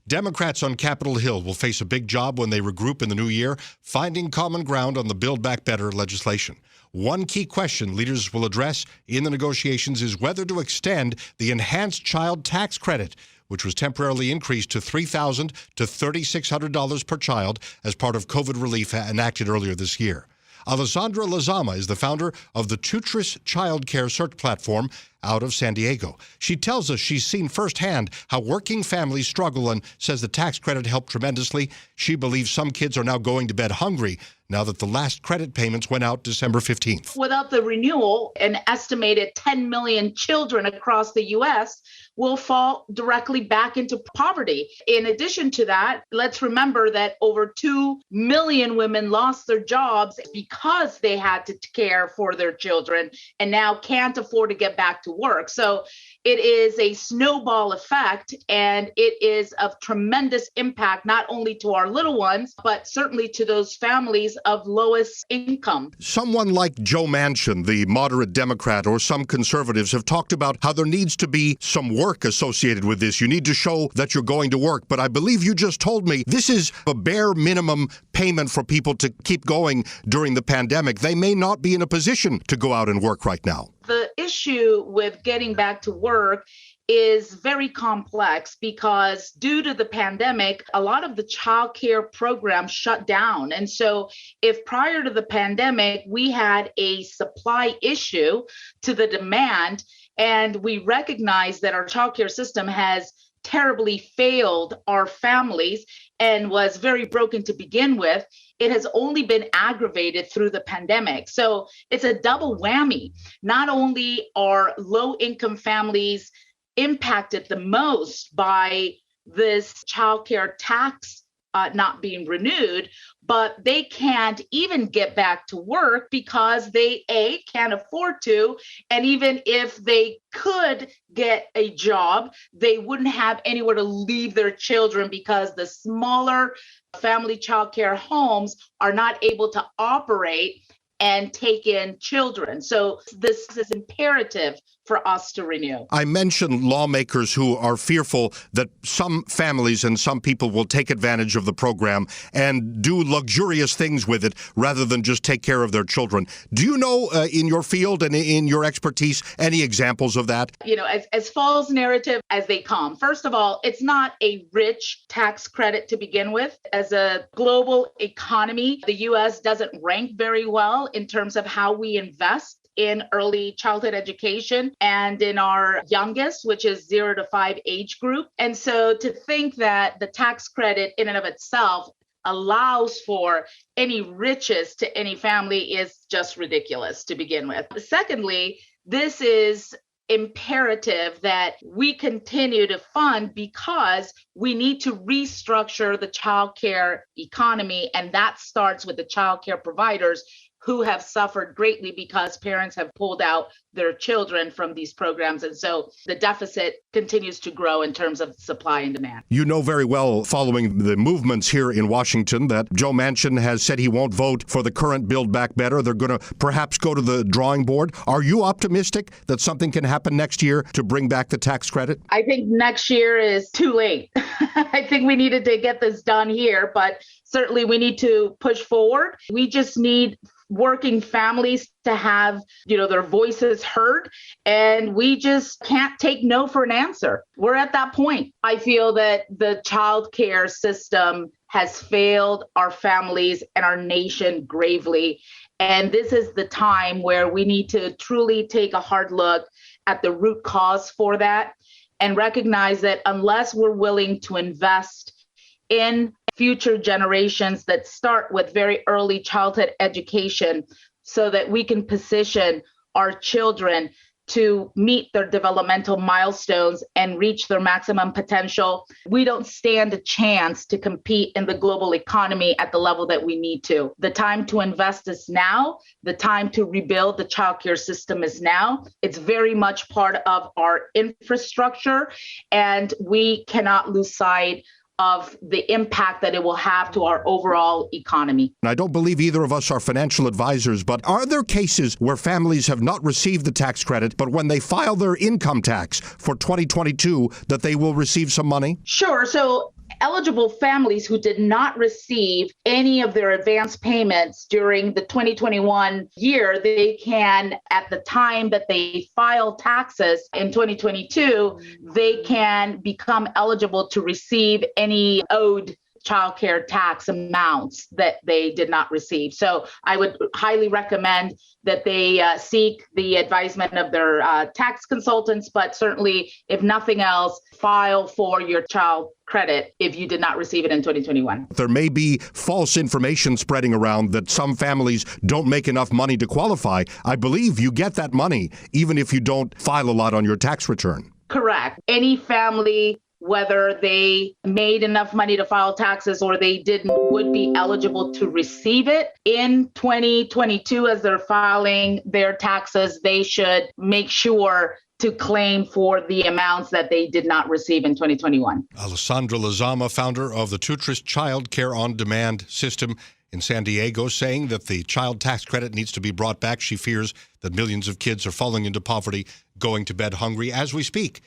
Democrats on Capitol Hill will face a big job when they regroup in the new year, finding common ground on the Build Back Better legislation. One key question leaders will address in the negotiations is whether to extend the enhanced child tax credit, which was temporarily increased to $3,000 to $3,600 per child as part of COVID relief enacted earlier this year. Alessandra Lazama is the founder of the TOOTRiS child care search platform out of San Diego. She tells us she's seen firsthand how working families struggle and says the tax credit helped tremendously. She believes some kids are now going to bed hungry now that the last credit payments went out December 15th. Without the renewal, an estimated 10 million children across the U.S. will fall directly back into poverty. In addition to that, let's remember that over 2 million women lost their jobs because they had to care for their children and now can't afford to get back to work. So it is a snowball effect, and it is of tremendous impact, not only to our little ones, but certainly to those families of lowest income. Someone like Joe Manchin, the moderate Democrat, or some conservatives have talked about how there needs to be some work associated with this. You need to show that you're going to work. But I believe you just told me this is a bare minimum payment for people to keep going during the pandemic. They may not be in a position to go out and work right now. The issue with getting back to work is very complex because due to the pandemic, a lot of the child care programs shut down. And so if prior to the pandemic, we had a supply issue to the demand, and we recognize that our child care system has terribly failed our families and was very broken to begin with, it has only been aggravated through the pandemic. So it's a double whammy. Not only are low-income families impacted the most by this child care tax not being renewed, but they can't even get back to work because they, A, can't afford to, and even if they could get a job, they wouldn't have anywhere to leave their children because the smaller family child care homes are not able to operate and take in children. So this is imperative for us to renew. I mentioned lawmakers who are fearful that some families and some people will take advantage of the program and do luxurious things with it rather than just take care of their children. Do you know in your field and in your expertise any examples of that? You know, as false narrative as they come. First of all, it's not a rich tax credit to begin with. As a global economy, the U.S. doesn't rank very well in terms of how we invest in early childhood education and in our youngest, which is 0 to 5 age group. And so to think that the tax credit in and of itself allows for any riches to any family is just ridiculous to begin with. Secondly, this is imperative that we continue to fund because we need to restructure the child care economy, and that starts with the child care providers who have suffered greatly because parents have pulled out their children from these programs. And so the deficit continues to grow in terms of supply and demand. You know very well, following the movements here in Washington, that Joe Manchin has said he won't vote for the current Build Back Better. They're going to perhaps go to the drawing board. Are you optimistic that something can happen next year to bring back the tax credit? I think next year is too late. I think we needed to get this done here, but certainly we need to push forward. We just need working families to have, their voices heard, and we just can't take no for an answer. We're at that point. I feel that the child care system has failed our families and our nation gravely. And this is the time where we need to truly take a hard look at the root cause for that and recognize that unless we're willing to invest in future generations that start with very early childhood education so that we can position our children to meet their developmental milestones and reach their maximum potential, we don't stand a chance to compete in the global economy at the level that we need to. The time to invest is now. The time to rebuild the childcare system is now. It's very much part of our infrastructure, and we cannot lose sight of the impact that it will have to our overall economy. I don't believe either of us are financial advisors, but are there cases where families have not received the tax credit, but when they file their income tax for 2022, that they will receive some money? Sure. So eligible families who did not receive any of their advance payments during the 2021 year, they can, at the time that they file taxes in 2022, they can become eligible to receive any owed child care tax amounts that they did not receive. So I would highly recommend that they seek the advisement of their tax consultants, but certainly, if nothing else, file for your child credit if you did not receive it in 2021. There may be false information spreading around that some families don't make enough money to qualify. I believe you get that money even if you don't file a lot on your tax return. Correct. Any family, whether they made enough money to file taxes or they didn't, would be eligible to receive it in 2022 as they're filing their taxes. They should make sure to claim for the amounts that they did not receive in 2021. Alessandra Lizama, founder of the TOOTRiS Child Care on Demand system in San Diego, saying that the child tax credit needs to be brought back. She fears that millions of kids are falling into poverty, going to bed hungry as we speak.